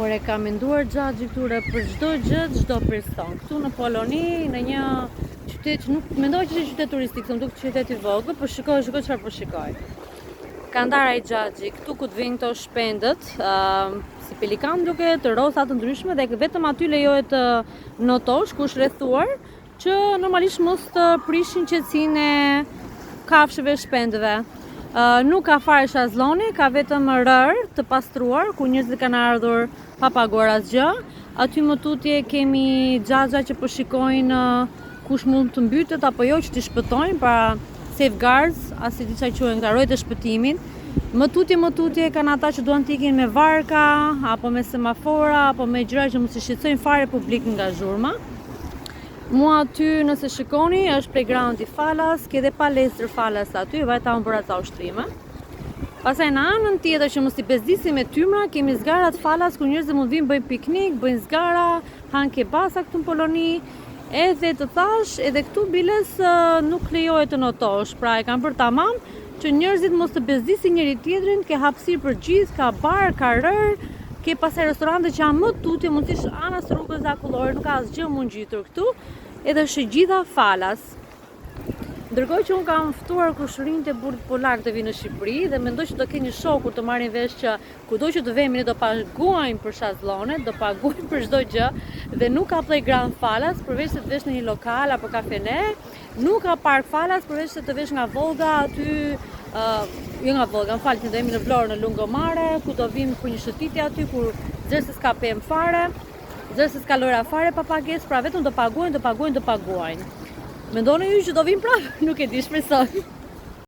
Ore, ka menduar gjatë këture për çdo gjë, çdo person. Këtu në Poloni, në një qytet që nuk mendoj që është qytet turistik, se më duket qytet i vogël, po shikoj çfarë po shikoj. Ka ndarë ai xhaxhi këtu ku të vinë këto shpendët, si pelikan duke të rosa të ndryshme dhe vetëm aty lejohet të notosh ku është rrethuar që normalisht mos të prishin qetësinë e kafshëve shpendëve. Nuk ka fare shazlloni, ka vetëm rër të pastruar ku njerëzit kanë ardhur pa paguar asgjë. Aty më tutje kemi xhaxha që po shikojnë kush mund të mbytet apo jo që t'i shpëtojnë, pra safeguards, asi di çfarë quhen, garojtë e shpëtimin. Më tutje kanë ata që duan të ikin me varka, apo me semafora, apo me gjëra që mos i shqetësojnë fare publik nga zhurma. Mua aty, nëse shikoni, është playground i falas, ke dhe palestër falas aty, vajta unë për ata ushtrime. Pastaj në anën tjetër që mos i bezdisim me tymra, kemi zgarat falas ku njerëzit mund vinë bëjnë piknik, bëjnë zgara, hanë kebasa këtu në Poloni. Edhe të thash, edhe këtu biles nuk lejohet të notosh, pra e kanë për tamam që njerëzit mos të bezdisin njëri tjetrin, ke hapësirë për gjithë, ka bar, ka rër, ke pasaj restorante që janë më tutje, mund t'ish anas rrugës akullore, nuk ka asgjë mund gjitur këtu, edhe është gjitha falas. Ndërkohë që unë kam ftuar kushërinjtë e burrit polak të vinë në Shqipëri dhe mendoj që do keni shok kur të marrin vesh që kudo që të vemi ne do paguajmë për shazllone, do paguajmë për çdo gjë dhe nuk ka playground falas përveç se të vesh në një lokal apo kafene, nuk ka park falas përveç se të vesh nga Volga aty, jo nga Volga, më falni, do jemi në Vlorë në lungomare, ku do vim për një shëtitje aty kur zërse s'ka pemë fare, zërse s'ka lojra fare pa pagesë, pra vetëm do paguajnë. Mendoni ju që do vim prapë? Nuk e di, shpresoj.